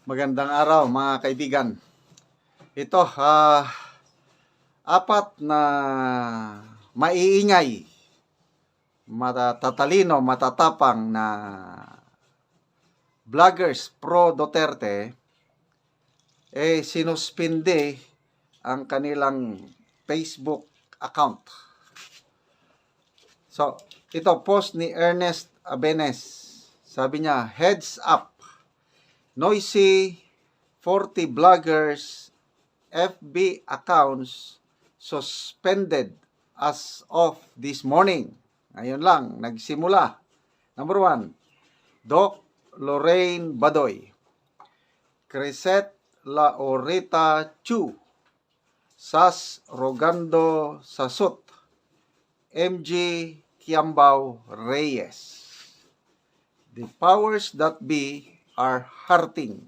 Magandang araw mga kaibigan. Ito, apat na maiingay, matatalino, matatapang na vloggers pro Duterte sinuspinde ang kanilang Facebook account. So, ito post ni Ernest Abenes. Sabi niya, heads up. Noisy 40 bloggers FB accounts suspended as of this morning. Ngayon lang, nagsimula. Number 1, Doc Lorraine Badoy, Crisette Laurita Chu, Sas Rogando Sasut, MG Kiambao Reyes. The powers that be are hurting.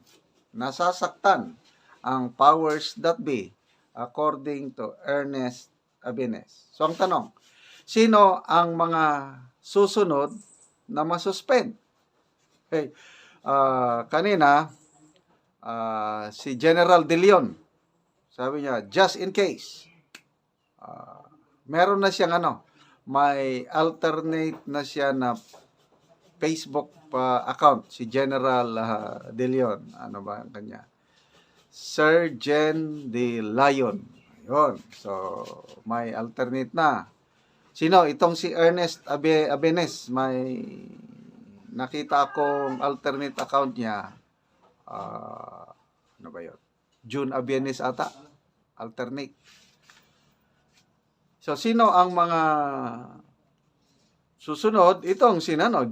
Nasasaktan ang powers that be according to Ernest Abenes. So ang tanong, sino ang mga susunod na masuspend? Okay. Kanina, si General De Leon, sabi niya, just in case, meron na siyang may alternate na siya na Facebook account, si General De Leon. Ano ba ang kanya? Sir Gen De Leon. Ayun. So, may alternate na. Sino? Itong si Ernest Abenes. May nakita akong alternate account niya. Ano ba yun? June Abenes ata. Alternate. So, sino ang mga susunod? Itong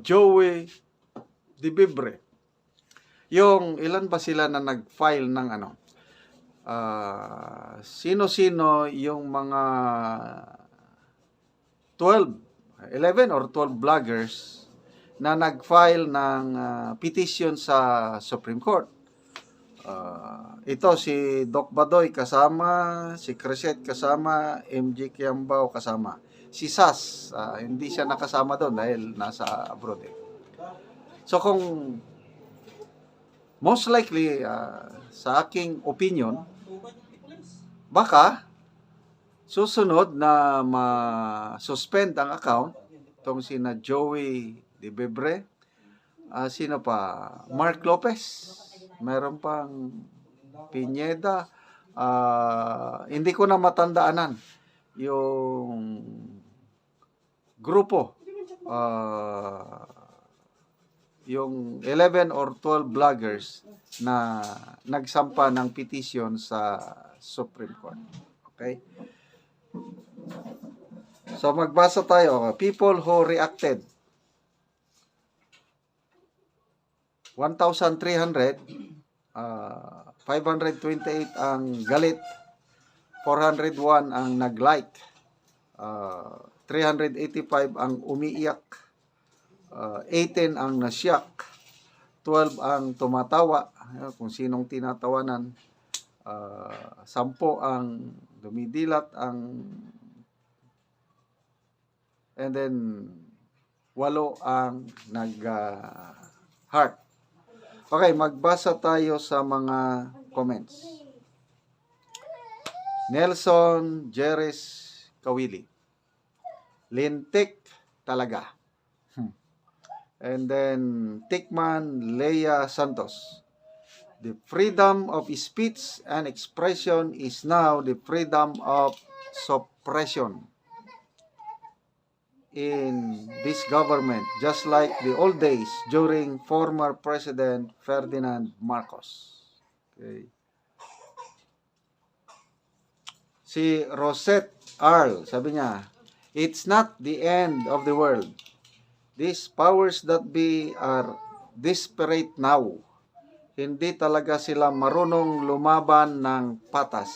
Joey De Bibre. Yung ilan ba sila na nag-file ng sino-sino yung mga 11 or 12 bloggers na nag-file ng petition sa Supreme Court. Ito si Doc Badoy kasama, si Crisette kasama, MJ Kiambao kasama. Si Sas, hindi siya nakasama doon dahil nasa abroad eh. So kung most likely, sa aking opinion, baka susunod na ma-suspend ang account itong sina Joey De Bibre, sino pa? Mark Lopez, meron pang Pineda, hindi ko na matandaanan yung grupo, yung 11 or 12 bloggers na nagsampa ng petition sa Supreme Court. Okay? So magbasa tayo. People who reacted. 1,300, 528 ang galit, 401 ang nag-like, 385 ang umiiyak, 18 ang nasyak, 12 ang tumatawa, kung sinong tinatawanan, 10 ang dumidilat, and then 8 ang nag-heart. Okay, magbasa tayo sa mga comments. Nelson Jerez Kawili, lintik talaga. And then, Tikman Leia Santos. The freedom of speech and expression is now the freedom of suppression in this government, just like the old days during former President Ferdinand Marcos. Okay. Si Rosette Arl, sabi niya, it's not the end of the world. These powers that be are desperate now. Hindi talaga sila marunong lumaban ng patas.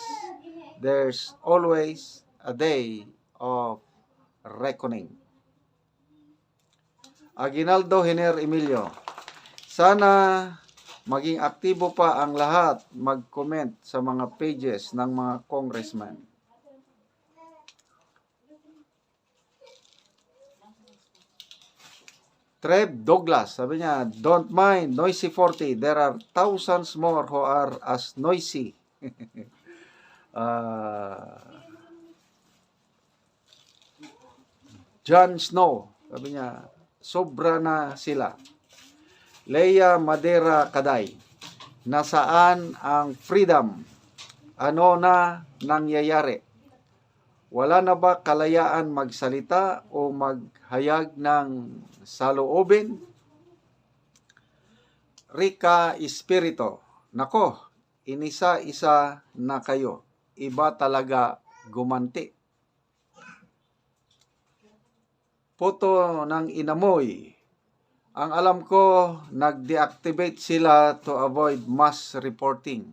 There's always a day of reckoning. Aguinaldo Hiner Emilio, sana maging aktibo pa ang lahat mag-comment sa mga pages ng mga congressman. Trev Douglas, sabi niya, don't mind, Noisy 40. There are thousands more who are as noisy. John Snow, sabi niya, sobra na sila. Leia Madera Kaday, nasaan ang freedom? Ano na nangyayari? Wala na ba kalayaan magsalita o maghayag ng saloobin? Rica Espirito, nako, inisa-isa na kayo. Iba talaga gumanti. Puto ng inamoy. Ang alam ko, nag-deactivate sila to avoid mass reporting.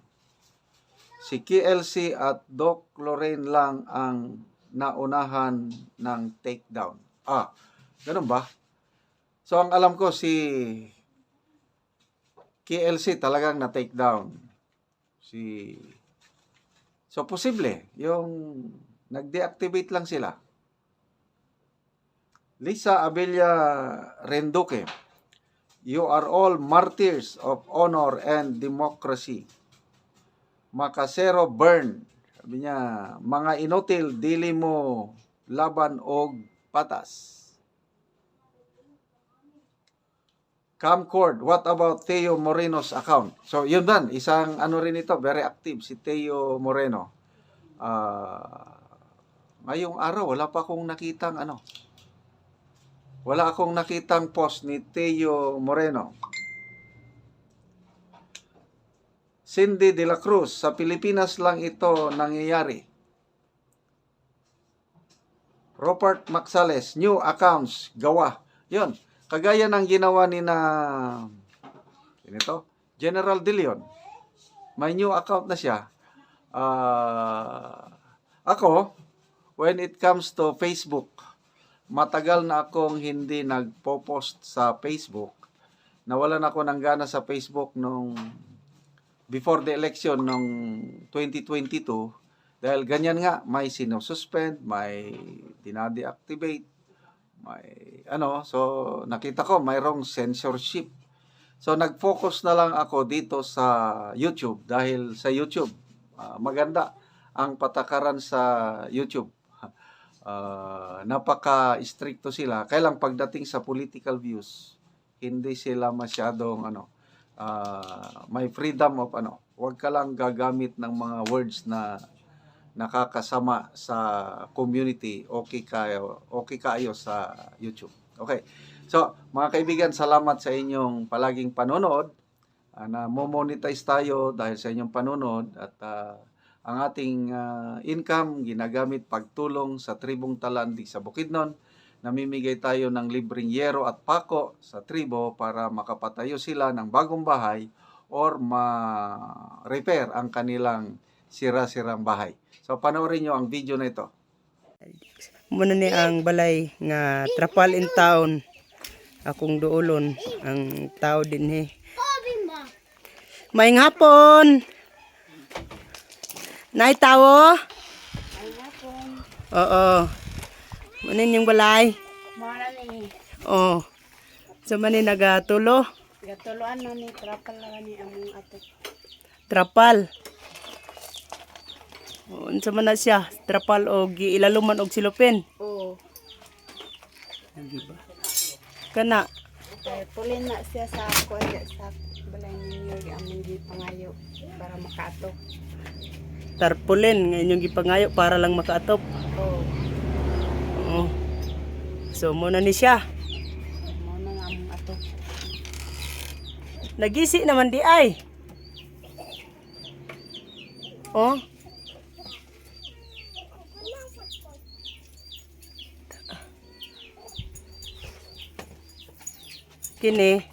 Si KLC at Doc Lorraine lang ang naunahan ng takedown. Ganun ba? So, ang alam ko, si KLC talagang na-takedown. So, posible, yung nag-deactivate lang sila. Lisa Abella Renduque, you are all martyrs of honor and democracy. Makasero Burn, sabi niya, mga inutil, dili mo laban og patas. Camcord, what about Teo Moreno's account? So, yun dan, isang ano rin ito, very active, si Teo Moreno. Ngayong araw, wala akong nakitang post ni Teo Moreno. Cindy de la Cruz, sa Pilipinas lang ito nangyayari. Robert Maxales, new accounts, gawa. Yun, kagaya ng ginawa ni General De Leon. May new account na siya. Ako, when it comes to Facebook, matagal na akong hindi nagpo-post sa Facebook. Nawalan ako ng gana sa Facebook nung before the election nung 2022 dahil ganyan nga, may sinususpend, may dinadeactivate, so nakita ko mayroong censorship. So nag-focus na lang ako dito sa YouTube dahil sa YouTube maganda ang patakaran sa YouTube. Napaka-stricto sila. Kaya lang pagdating sa political views, hindi sila masyadong may freedom of Huwag ka lang gagamit ng mga words na nakakasama sa community. Okay kayo sa YouTube. Okay. So, mga kaibigan, salamat sa inyong palaging panonood. Na mo-monetize tayo dahil sa inyong panonood at ang ating income ginagamit pagtulong sa tribong Talandi sa Bukidnon. Namimigay tayo ng libreng yero at pako sa tribo para makapatayo sila ng bagong bahay or ma-repair ang kanilang sira-sirang bahay. So panoorin nyo ang video na ito. Muna ni ang balay nga trapal in town. Akong duolon ang tao din Maayong hapon. Nay tao? Maayong hapon. Oo. Manin yung balay? Mara ni. Oo. So manin nagatulo? Gatuluan na ni trapal na ni among ato. Trapal. Unsa man na siya? Trapal o giilaluman og silupin? Oo. Nagiba. Kana. Kaya pulin na siya sa balay ninyo among gipangayo para makaato. Tarpulin nga inyong gipangayo para lang makaatop. Oo. Oo. So muna ni siya. Mao na nga among ato. Nagisi naman di ay. Oh. Kini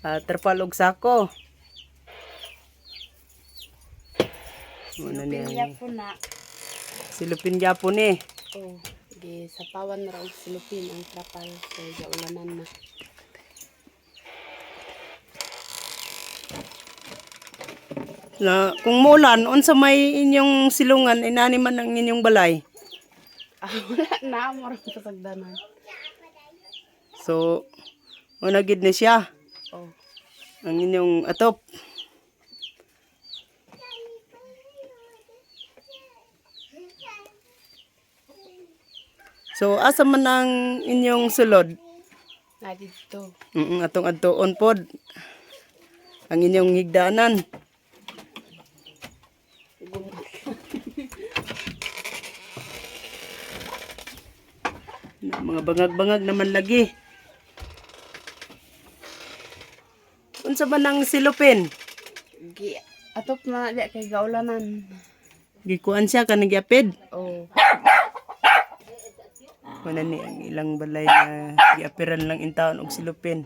terpal og sako. Muna niya. Pinya po na. Silupin gyapon ni. Oo. Di sa pawan ra og silupin ang trapal kay gaulanan na. Na kung muulan unsa may inyong silungan inani man ang inyong balay. Wala na mo ra pasagdanan. So Una gid ni siya Oh. ang inyong atop. So asa man ang inyong sulod? Na dito. Atong adtuon pod ang inyong higdanan. Mga bangag-bangag naman lagi. Unsa man ang silupin? Gi atop na di kay gaulanan. Gikuan siya kanang giapid. Oh. Wala ni ang ilang balay na giapiran lang in taon og silupin.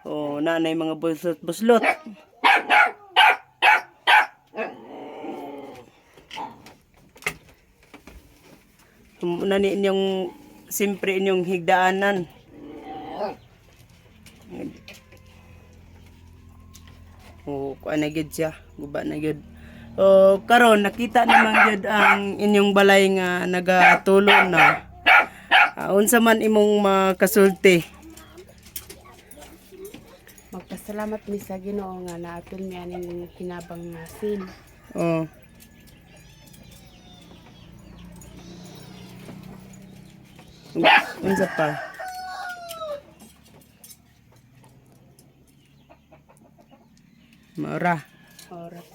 O nanay mga buslot-buslot. Muna ni inyong simpre inyong higdaanan. O kuan na gyud siya, guba na gyud. O karon nakita naman gyud ang inyong balay nga nagatulo na. Unsa man imong makasulti? Magpasalamat mi sa Ginoo nga naapil mi aning hinabang nga sin. Oh. Unsa pa? Maura. Oras.